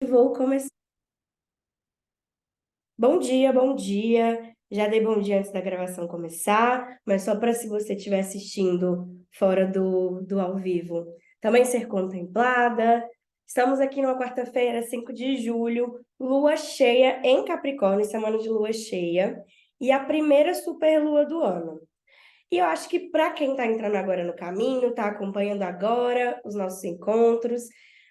Vou começar. Bom dia, bom dia. Já dei bom dia antes da gravação começar, mas só para se você estiver assistindo fora do ao vivo, também ser contemplada. Estamos aqui numa quarta-feira, 5 de julho, lua cheia em Capricórnio, semana de lua cheia, e a primeira superlua do ano. E eu acho que para quem está entrando agora no caminho, está acompanhando agora os nossos encontros,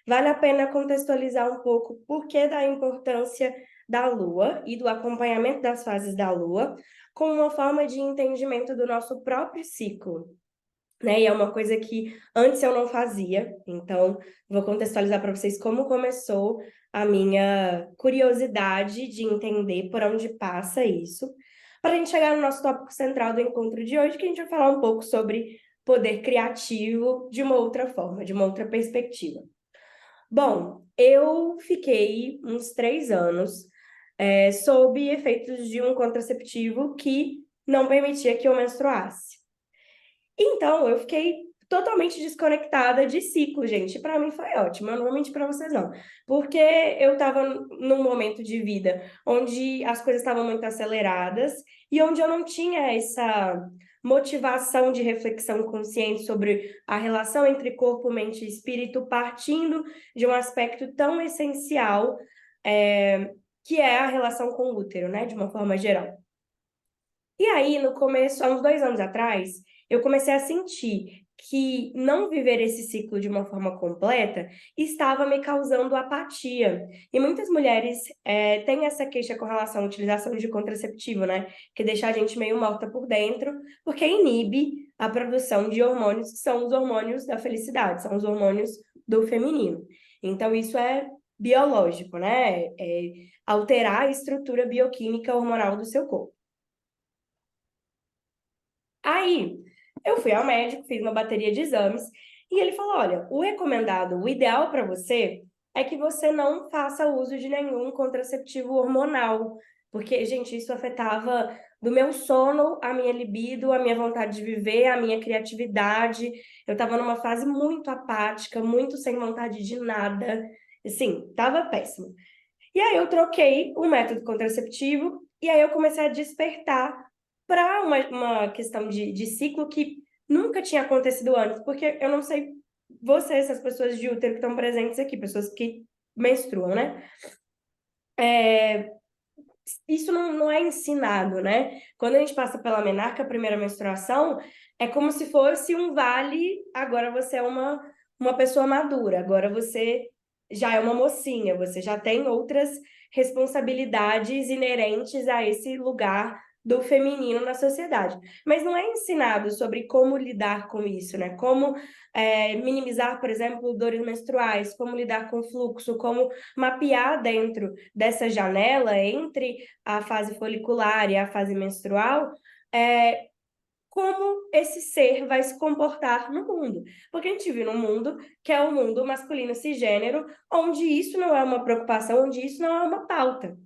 vale a pena contextualizar um pouco o porquê da importância da Lua e do acompanhamento das fases da Lua, como uma forma de entendimento do nosso próprio ciclo. Né? E é uma coisa que antes eu não fazia, então vou contextualizar para vocês como começou a minha curiosidade de entender por onde passa isso, para a gente chegar no nosso tópico central do encontro de hoje, que a gente vai falar um pouco sobre poder criativo de uma outra forma, de uma outra perspectiva. Bom, eu fiquei uns 3 anos sob efeitos de um contraceptivo que não permitia que eu menstruasse. Então, eu fiquei totalmente desconectada de ciclo, gente. Para mim foi ótimo, eu não vou mentir para vocês não. Porque eu estava num momento de vida onde as coisas estavam muito aceleradas e onde eu não tinha essa motivação de reflexão consciente sobre a relação entre corpo, mente e espírito, partindo de um aspecto tão essencial, que é a relação com o útero, né, de uma forma geral. E aí, no começo, há uns 2 anos atrás, eu comecei a sentir que não viver esse ciclo de uma forma completa estava me causando apatia. E muitas mulheres têm essa queixa com relação à utilização de contraceptivo, né? Que deixa a gente meio morta por dentro, porque inibe a produção de hormônios que são os hormônios da felicidade, são os hormônios do feminino. Então, isso é biológico, né? É alterar a estrutura bioquímica hormonal do seu corpo. Aí, eu fui ao médico, fiz uma bateria de exames, e ele falou: olha, o recomendado, o ideal para você é que você não faça uso de nenhum contraceptivo hormonal, porque, gente, isso afetava do meu sono, a minha libido, a minha vontade de viver, a minha criatividade. Eu estava numa fase muito apática, muito sem vontade de nada. Assim, tava péssimo. E aí eu troquei o método contraceptivo e aí eu comecei a despertar para uma questão de ciclo que nunca tinha acontecido antes, porque eu não sei vocês, essas pessoas de útero que estão presentes aqui, pessoas que menstruam, né? Isso não é ensinado, né? Quando a gente passa pela menarca, a primeira menstruação, é como se fosse um vale, agora você é uma pessoa madura, agora você já é uma mocinha, você já tem outras responsabilidades inerentes a esse lugar do feminino na sociedade. Mas não é ensinado sobre como lidar com isso, né? Como minimizar, por exemplo, dores menstruais, como lidar com fluxo, como mapear dentro dessa janela entre a fase folicular e a fase menstrual, é, como esse ser vai se comportar no mundo. Porque a gente vive num mundo que é um mundo masculino cisgênero, onde isso não é uma preocupação, onde isso não é uma pauta.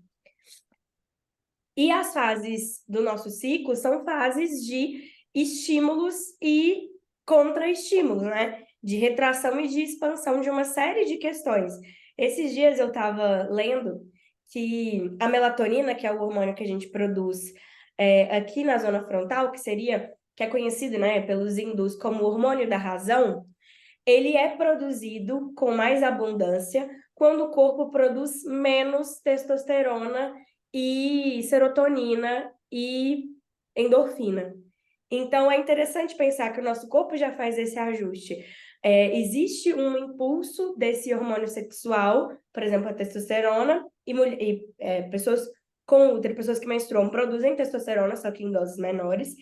E as fases do nosso ciclo são fases de estímulos e contra-estímulos, né? De retração e de expansão de uma série de questões. Esses dias eu estava lendo que a melatonina, que é o hormônio que a gente produz aqui na zona frontal, que é conhecido, né, pelos hindus como hormônio da razão, ele é produzido com mais abundância quando o corpo produz menos testosterona e serotonina e endorfina. Então, é interessante pensar que o nosso corpo já faz esse ajuste. Existe um impulso desse hormônio sexual, por exemplo, a testosterona, e pessoas com útero, pessoas que menstruam, produzem testosterona, só que em doses menores.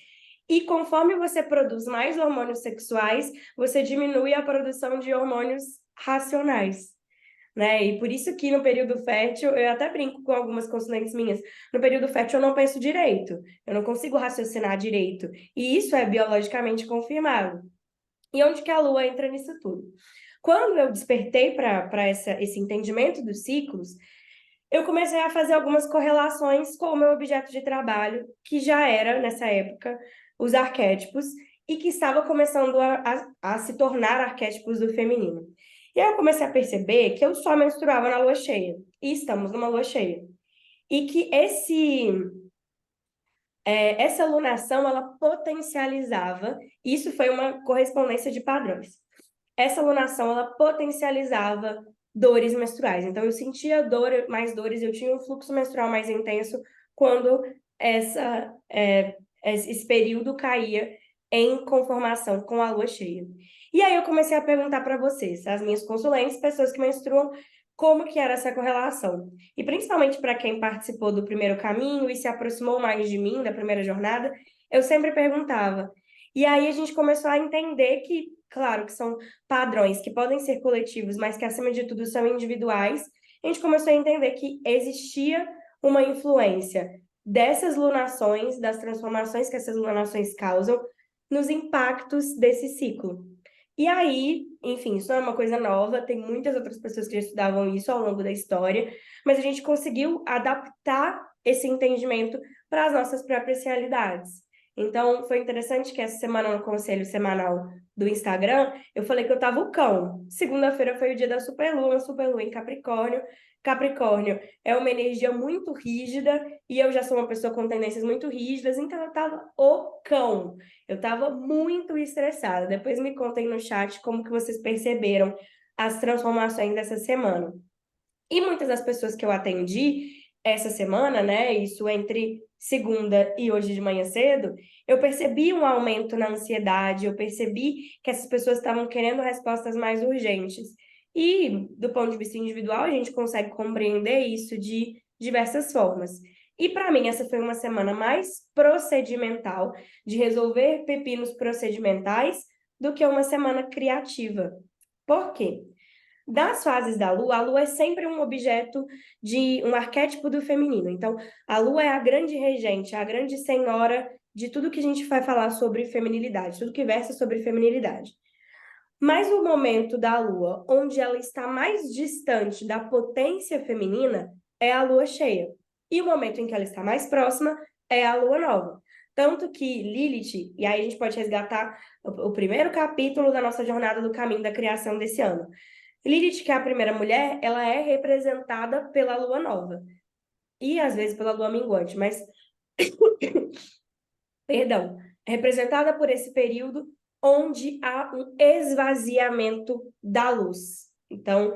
E conforme você produz mais hormônios sexuais, você diminui a produção de hormônios racionais, né? E por isso que no período fértil, eu até brinco com algumas consulentes minhas, no período fértil eu não penso direito, eu não consigo raciocinar direito. E isso é biologicamente confirmado. E onde que a Lua entra nisso tudo? Quando eu despertei para esse entendimento dos ciclos, eu comecei a fazer algumas correlações com o meu objeto de trabalho, que já era, nessa época, os arquétipos, e que estava começando a se tornar arquétipos do feminino. E aí eu comecei a perceber que eu só menstruava na lua cheia. E estamos numa lua cheia. E que essa lunação, ela potencializava, isso foi uma correspondência de padrões. Essa lunação, ela potencializava dores menstruais. Então, eu sentia mais dores, eu tinha um fluxo menstrual mais intenso quando esse período caía em conformação com a lua cheia. E aí eu comecei a perguntar para vocês, as minhas consulentes, pessoas que menstruam, como que era essa correlação. E principalmente para quem participou do primeiro caminho e se aproximou mais de mim, da primeira jornada, eu sempre perguntava. E aí a gente começou a entender que, claro, que são padrões que podem ser coletivos, mas que acima de tudo são individuais. A gente começou a entender que existia uma influência dessas lunações, das transformações que essas lunações causam, nos impactos desse ciclo. E aí, enfim, isso não é uma coisa nova, tem muitas outras pessoas que já estudavam isso ao longo da história, mas a gente conseguiu adaptar esse entendimento para as nossas próprias realidades. Então, foi interessante que essa semana, no conselho semanal do Instagram, eu falei que eu tava o cão. Segunda-feira foi o dia da superlua em Capricórnio. Capricórnio é uma energia muito rígida e eu já sou uma pessoa com tendências muito rígidas, então eu tava o cão. Eu tava muito estressada. Depois me contem no chat como que vocês perceberam as transformações dessa semana. E muitas das pessoas que eu atendi essa semana, né, isso entre segunda e hoje de manhã cedo, eu percebi um aumento na ansiedade, eu percebi que essas pessoas estavam querendo respostas mais urgentes. E, do ponto de vista individual, a gente consegue compreender isso de diversas formas. E, para mim, essa foi uma semana mais procedimental, de resolver pepinos procedimentais, do que uma semana criativa. Por quê? Das fases da Lua, a Lua é sempre um objeto de um arquétipo do feminino. Então, a Lua é a grande regente, a grande senhora de tudo que a gente vai falar sobre feminilidade, tudo que versa sobre feminilidade. Mas o momento da Lua, onde ela está mais distante da potência feminina, é a Lua cheia. E o momento em que ela está mais próxima é a Lua nova. Tanto que Lilith, e aí a gente pode resgatar o primeiro capítulo da nossa jornada do caminho da criação desse ano. Lilith, que é a primeira mulher, ela é representada pela lua nova. E às vezes pela lua minguante, mas perdão, é representada por esse período onde há um esvaziamento da luz. Então,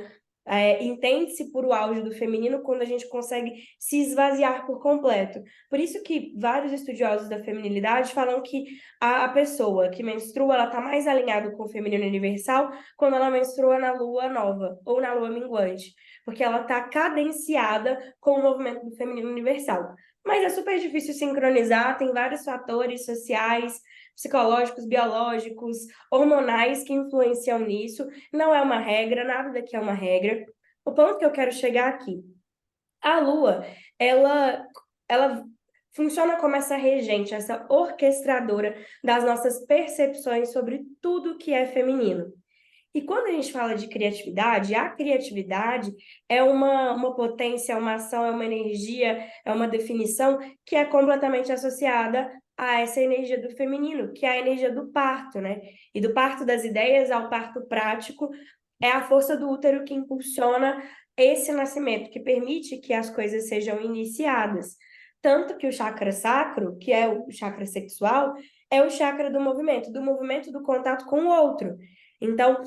entende-se por o auge do feminino quando a gente consegue se esvaziar por completo. Por isso que vários estudiosos da feminilidade falam que a pessoa que menstrua, ela está mais alinhada com o feminino universal quando ela menstrua na lua nova ou na lua minguante, porque ela está cadenciada com o movimento do feminino universal. Mas é super difícil sincronizar, tem vários fatores sociais, psicológicos, biológicos, hormonais que influenciam nisso. Não é uma regra, nada daqui é uma regra. O ponto que eu quero chegar aqui. A Lua, ela funciona como essa regente, essa orquestradora das nossas percepções sobre tudo que é feminino. E quando a gente fala de criatividade, a criatividade é uma potência, é uma ação, é uma energia, é uma definição que é completamente associada a essa energia do feminino, que é a energia do parto, né? E do parto das ideias ao parto prático, é a força do útero que impulsiona esse nascimento, que permite que as coisas sejam iniciadas. Tanto que o chakra sacro, que é o chakra sexual, é o chakra do movimento do contato com o outro. Então,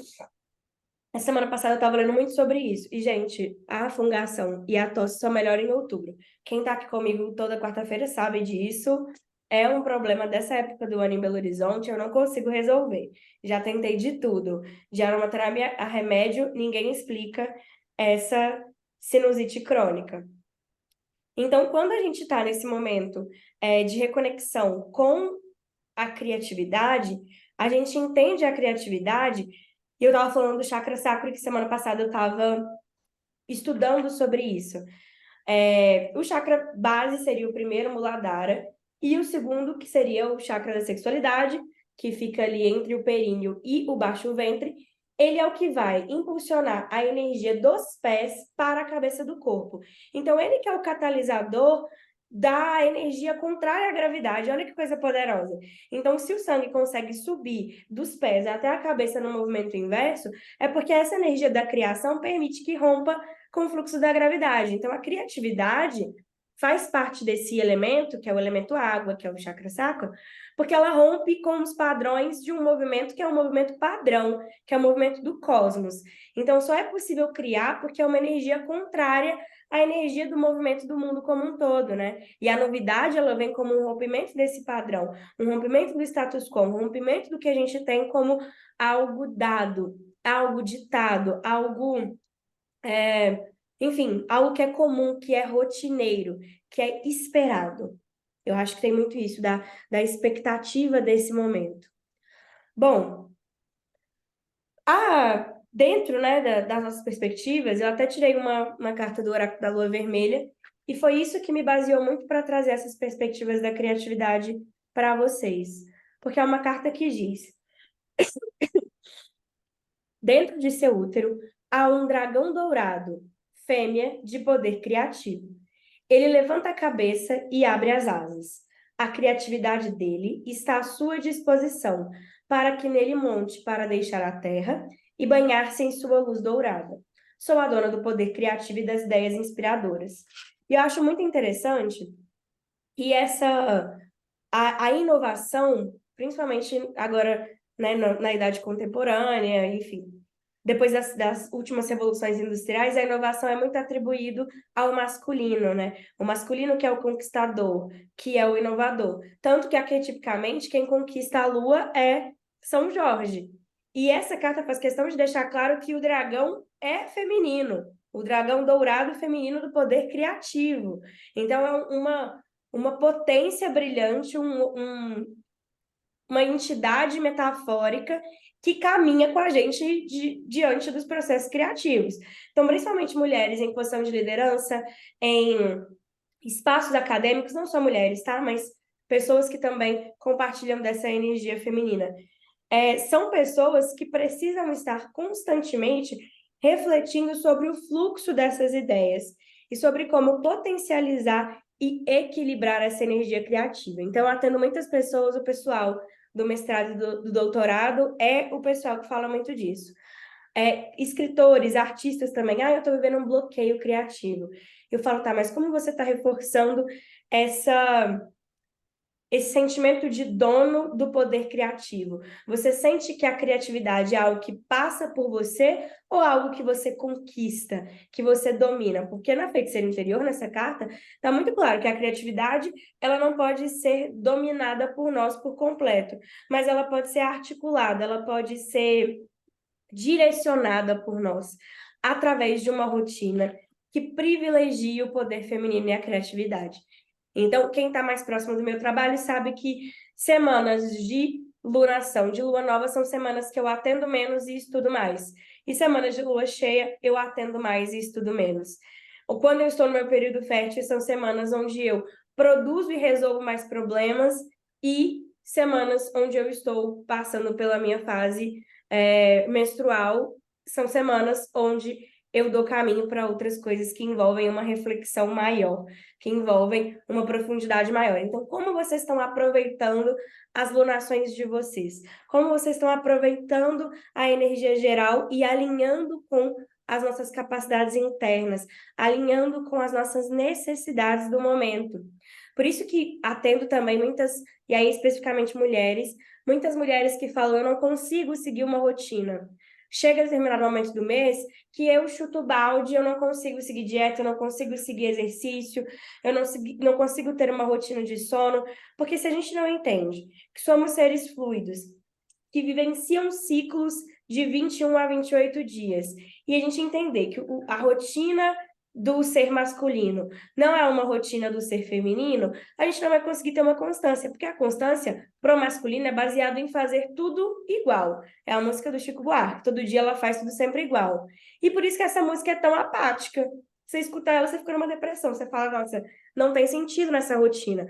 a semana passada eu estava lendo muito sobre isso. E, gente, a fungação e a tosse só melhoram em outubro. Quem está aqui comigo toda quarta-feira sabe disso. É um problema dessa época do ano em Belo Horizonte, eu não consigo resolver. Já tentei de tudo. De aromaterapia a remédio, ninguém explica essa sinusite crônica. Então, quando a gente está nesse momento de reconexão com a criatividade, a gente entende a criatividade. E eu estava falando do chakra sacro, que semana passada eu estava estudando sobre isso. O chakra base seria o primeiro, Muladhara, e o segundo, que seria o chakra da sexualidade, que fica ali entre o períneo e o baixo ventre. Ele é o que vai impulsionar a energia dos pés para a cabeça do corpo. Então, ele que é o catalisador da energia contrária à gravidade. Olha que coisa poderosa. Então, se o sangue consegue subir dos pés até a cabeça no movimento inverso, é porque essa energia da criação permite que rompa com o fluxo da gravidade. Então, a criatividade faz parte desse elemento, que é o elemento água, que é o chakra sacro, porque ela rompe com os padrões de um movimento que é um movimento padrão, que é o movimento do cosmos. Então, só é possível criar porque é uma energia contrária à energia do movimento do mundo como um todo, né? E a novidade, ela vem como um rompimento desse padrão, um rompimento do status quo, um rompimento do que a gente tem como algo dado, algo ditado, algo enfim, algo que é comum, que é rotineiro, que é esperado. Eu acho que tem muito isso, da expectativa desse momento. Bom, dentro, né, das nossas perspectivas, eu até tirei uma carta do Oráculo da Lua Vermelha, e foi isso que me baseou muito para trazer essas perspectivas da criatividade para vocês. Porque é uma carta que diz: dentro de seu útero há um dragão dourado, fêmea de poder criativo. Ele levanta a cabeça e abre as asas. A criatividade dele está à sua disposição, para que nele monte para deixar a terra e banhar-se em sua luz dourada. Sou a dona do poder criativo e das ideias inspiradoras. E eu acho muito interessante que a inovação, principalmente agora, né, na idade contemporânea, enfim, depois das últimas revoluções industriais, a inovação é muito atribuído ao masculino, né? O masculino que é o conquistador, que é o inovador. Tanto que, arquetipicamente, quem conquista a lua é São Jorge. E essa carta faz questão de deixar claro que o dragão é feminino, o dragão dourado feminino do poder criativo. Então, é uma potência brilhante, uma entidade metafórica que caminha com a gente diante dos processos criativos. Então, principalmente mulheres em posição de liderança, em espaços acadêmicos, não só mulheres, tá? Mas pessoas que também compartilham dessa energia feminina. São pessoas que precisam estar constantemente refletindo sobre o fluxo dessas ideias e sobre como potencializar e equilibrar essa energia criativa. Então, atendo muitas pessoas, o pessoal do mestrado e do doutorado é o pessoal que fala muito disso. Escritores, artistas também, eu estou vivendo um bloqueio criativo. Eu falo, tá, mas como você está reforçando esse sentimento de dono do poder criativo? Você sente que a criatividade é algo que passa por você ou algo que você conquista, que você domina? Porque na feiticeira interior, nessa carta, está muito claro que a criatividade ela não pode ser dominada por nós por completo, mas ela pode ser articulada, ela pode ser direcionada por nós através de uma rotina que privilegie o poder feminino e a criatividade. Então, quem está mais próximo do meu trabalho sabe que semanas de lunação, de lua nova, são semanas que eu atendo menos e estudo mais. E semanas de lua cheia, eu atendo mais e estudo menos. Ou quando eu estou no meu período fértil, são semanas onde eu produzo e resolvo mais problemas e semanas onde eu estou passando pela minha fase menstrual, são semanas onde eu dou caminho para outras coisas que envolvem uma reflexão maior, que envolvem uma profundidade maior. Então, como vocês estão aproveitando as lunações de vocês? Como vocês estão aproveitando a energia geral e alinhando com as nossas capacidades internas, alinhando com as nossas necessidades do momento? Por isso que atendo também muitas, e aí especificamente mulheres, muitas mulheres que falam, eu não consigo seguir uma rotina. Chega a determinado momento do mês que eu chuto balde, eu não consigo seguir dieta, eu não consigo seguir exercício, eu não consigo ter uma rotina de sono, porque se a gente não entende que somos seres fluidos, que vivenciam ciclos de 21 a 28 dias, e a gente entender que a rotina do ser masculino não é uma rotina do ser feminino, a gente não vai conseguir ter uma constância, porque a constância pro masculino é baseado em fazer tudo igual. É a música do Chico Buarque, todo dia ela faz tudo sempre igual. E por isso que essa música é tão apática. Você escuta ela, você fica numa depressão, você fala, nossa, não tem sentido nessa rotina.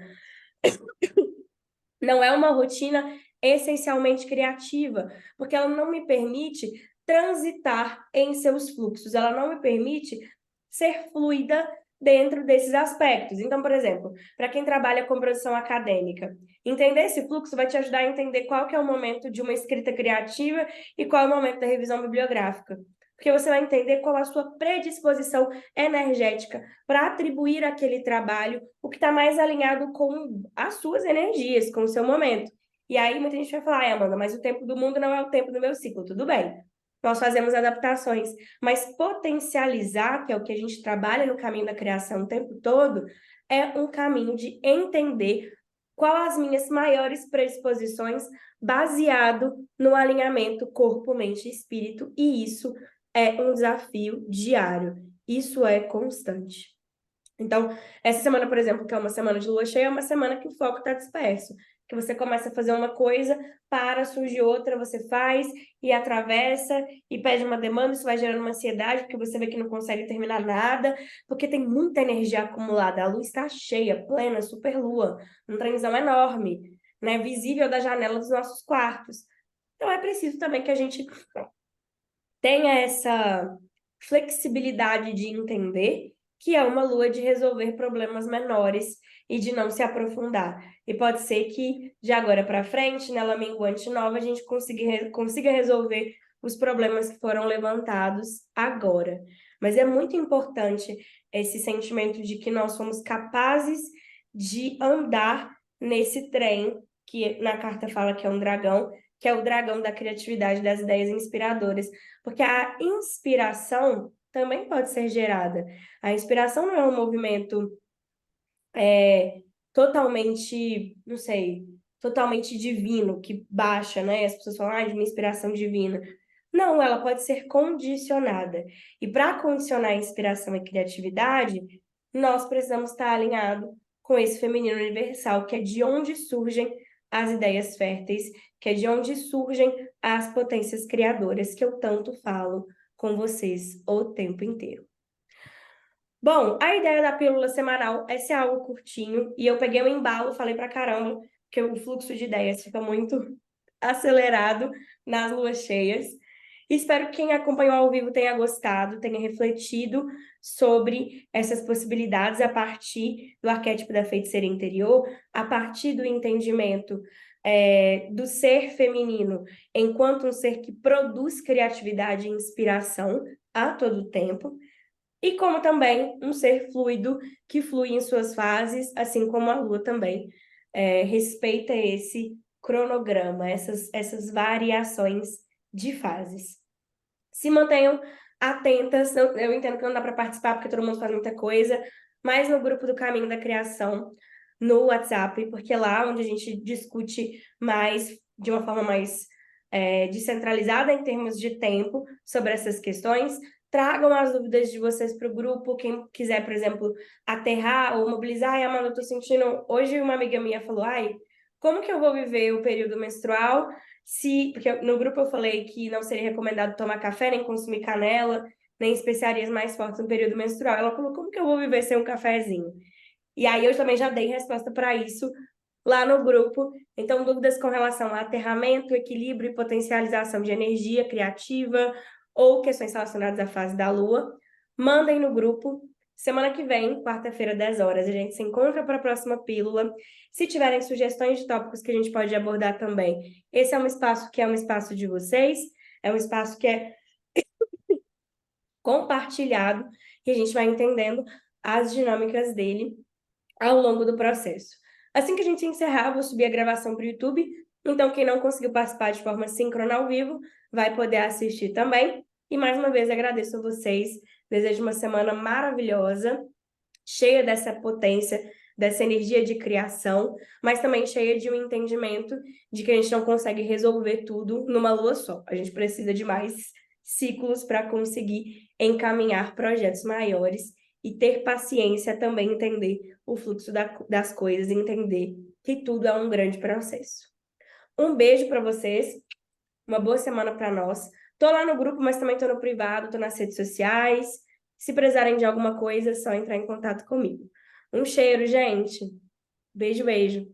Não é uma rotina essencialmente criativa, porque ela não me permite transitar em seus fluxos, ela não me permite ser fluida dentro desses aspectos. Então, por exemplo, para quem trabalha com produção acadêmica, entender esse fluxo vai te ajudar a entender qual que é o momento de uma escrita criativa e qual é o momento da revisão bibliográfica. Porque você vai entender qual a sua predisposição energética para atribuir àquele trabalho o que está mais alinhado com as suas energias, com o seu momento. E aí muita gente vai falar, Amanda, mas o tempo do mundo não é o tempo do meu ciclo. Tudo bem, nós fazemos adaptações, mas potencializar, que é o que a gente trabalha no caminho da criação o tempo todo, é um caminho de entender quais as minhas maiores predisposições baseado no alinhamento corpo, mente e espírito, e isso é um desafio diário, isso é constante. Então, essa semana, por exemplo, que é uma semana de lua cheia, é uma semana que o foco está disperso, que você começa a fazer uma coisa, para, surge outra, você faz e atravessa e pede uma demanda, isso vai gerando uma ansiedade, porque você vê que não consegue terminar nada, porque tem muita energia acumulada, a lua está cheia, plena, super lua, um trenzão enorme, né, visível da janela dos nossos quartos. Então, é preciso também que a gente tenha essa flexibilidade de entender que é uma lua de resolver problemas menores e de não se aprofundar. E pode ser que, de agora para frente, nela minguante nova, a gente consiga resolver os problemas que foram levantados agora. Mas é muito importante esse sentimento de que nós somos capazes de andar nesse trem, que na carta fala que é um dragão, que é o dragão da criatividade, das ideias inspiradoras. Porque a inspiração também pode ser gerada. A inspiração não é um movimento totalmente, não sei, totalmente divino, que baixa, né? As pessoas falam, de uma inspiração divina. Não, ela pode ser condicionada. E para condicionar a inspiração e criatividade, nós precisamos estar alinhado com esse feminino universal, que é de onde surgem as ideias férteis, que é de onde surgem as potências criadoras que eu tanto falo com vocês o tempo inteiro. Bom, a ideia da pílula semanal é ser algo curtinho, e eu peguei um embalo, falei pra caramba, que o fluxo de ideias fica muito acelerado nas luas cheias. Espero que quem acompanhou ao vivo tenha gostado, tenha refletido sobre essas possibilidades a partir do arquétipo da feiticeira interior, a partir do entendimento do ser feminino enquanto um ser que produz criatividade e inspiração a todo tempo, e como também um ser fluido que flui em suas fases, assim como a Lua também respeita esse cronograma, essas variações de fases. Se mantenham atentas, eu entendo que não dá para participar porque todo mundo faz muita coisa, mas no grupo do Caminho da Criação, no WhatsApp, porque é lá onde a gente discute mais, de uma forma mais descentralizada em termos de tempo, sobre essas questões. Tragam as dúvidas de vocês para o grupo, quem quiser, por exemplo, aterrar ou mobilizar. Ai, Amanda, eu tô sentindo... Hoje uma amiga minha falou, como que eu vou viver o período menstrual porque no grupo eu falei que não seria recomendado tomar café, nem consumir canela, nem especiarias mais fortes no período menstrual. Ela falou, como que eu vou viver sem um cafezinho? E aí eu também já dei resposta para isso lá no grupo. Então, dúvidas com relação a aterramento, equilíbrio e potencialização de energia criativa ou questões relacionadas à fase da Lua, mandem no grupo. Semana que vem, quarta-feira, 10 horas, a gente se encontra para a próxima pílula. Se tiverem sugestões de tópicos que a gente pode abordar também, esse é um espaço que é um espaço de vocês, é um espaço que é compartilhado e a gente vai entendendo as dinâmicas dele ao longo do processo. Assim que a gente encerrar, eu vou subir a gravação para o YouTube, então quem não conseguiu participar de forma síncrona ao vivo vai poder assistir também. E mais uma vez agradeço a vocês, desejo uma semana maravilhosa, cheia dessa potência, dessa energia de criação, mas também cheia de um entendimento de que a gente não consegue resolver tudo numa lua só. A gente precisa de mais ciclos para conseguir encaminhar projetos maiores e ter paciência também, entender o fluxo das coisas, entender que tudo é um grande processo. Um beijo para vocês, uma boa semana para nós. Tô lá no grupo, mas também tô no privado, tô nas redes sociais. Se precisarem de alguma coisa, é só entrar em contato comigo. Um cheiro, gente. Beijo, beijo.